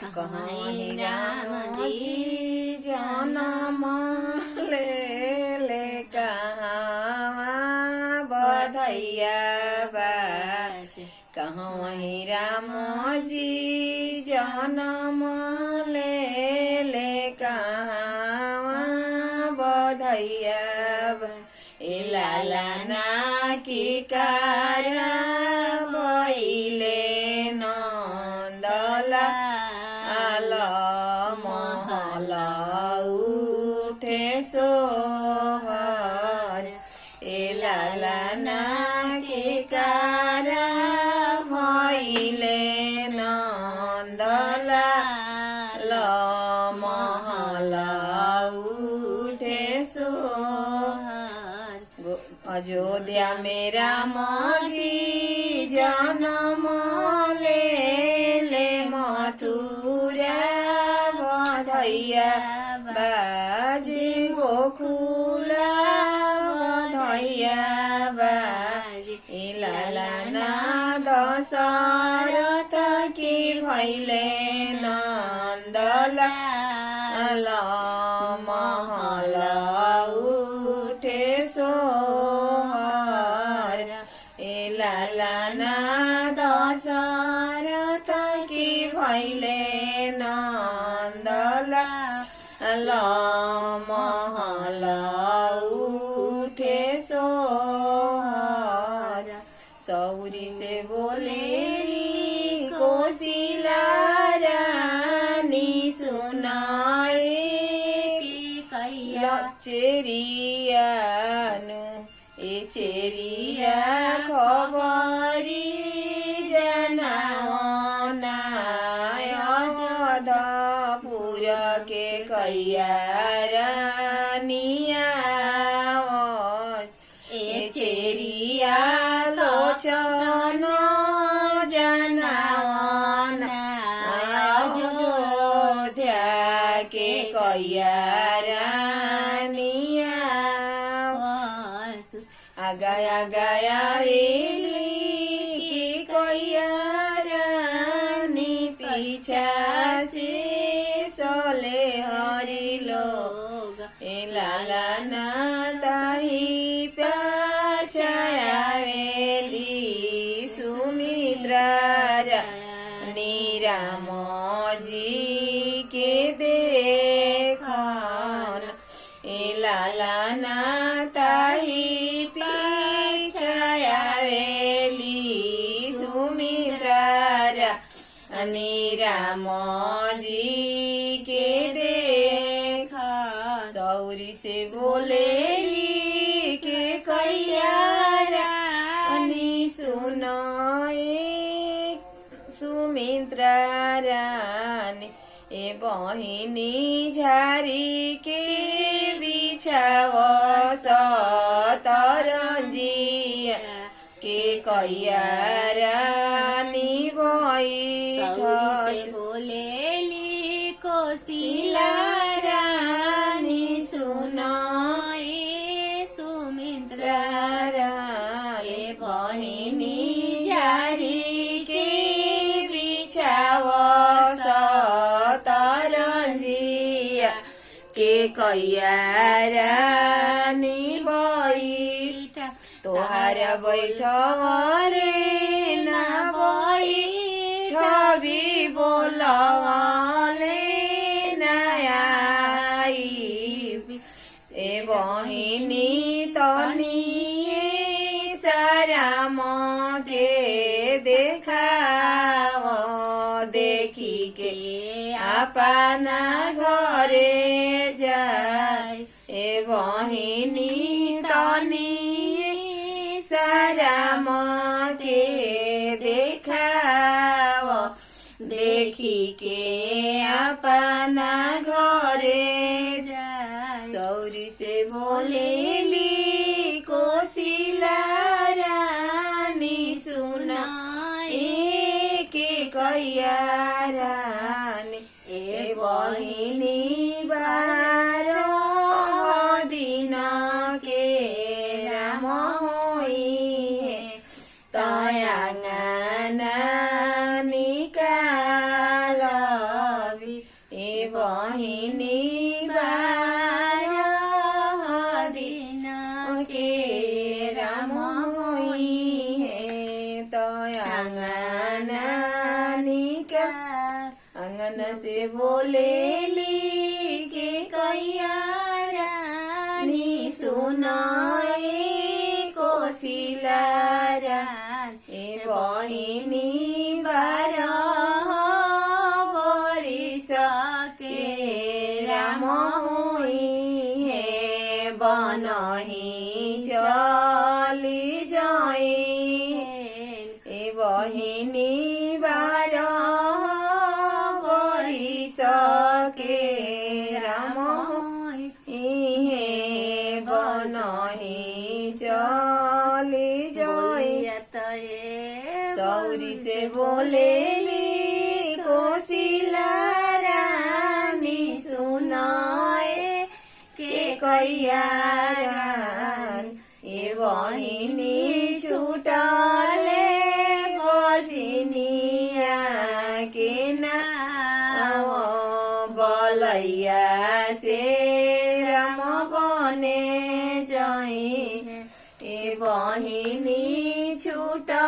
कहीं राम जी जन्म ले कहाँ बधैया बाज कहीं राम जी जन्म ले कहाँ बधैया लाला ना की कारा बइले नंदला महल उठे सोहर लाला ना की कारा बइले नंदला महल उठे सोहर अयोध्या में राम जी जन्म ले मथुरा बधैया बाजी गोकुला बधैया बाजी लाला ना दशरथ की भैले नंदला महल उठे सोहर लाला ना दशरथ की भैले नंदला महल उठे सोहर सौरी से बोले कोशिला रानी सुनाए चेरियानु ए चेरिया खबरी जनावना अयोध्यापुर के कैया रानिया ए चेरिया लोचन जनावना अयोध्या के कैया गया गया रेली की कैया रानी पीछा से सोले हरि लोग लाला ना ताही पाछाया वेली सुमित्रा रानी राम जी के देखन लाला ना ताही राम जी के देखा सौरी से बोलेली के कैया रानी सुनाए सुमित्रा रानी ए बहिनी झारी के बिछाव तरंजिया के कैया रानी से बोलेली कोशिला रानी सुनाए सुमित्रा रानी बहिनी झारी के बिछाव तरंजिया के कैया रानी बैठा तोहार बैठवले ना भी बोलवाले नयाई ए बहिनी तनी साराम के देखाव देखी के अपना घरे जाय ए बहिनी तनी साराम के देखाव देखी के अपना घरे जाय सौरी से बोलेली कोशिला रानी सुनाए के कैया रानी ए बहिनी 12 दिन के राम तयांगना निकाल बन से बोलेली के कैया रानी सुनाए कोशिला रानी ए बहिनी 12 बरिस के राम होई हे बनही चली जाई ए बहिनी 12 बरिस के राम हे बनही चली जाई सौरी से बोलेली कोशिला रानी सुनाए के कैया रानी ए बहिनी छुटले बजनिया के नाम बलैया से राम बने जाई ए बहिनी छुटा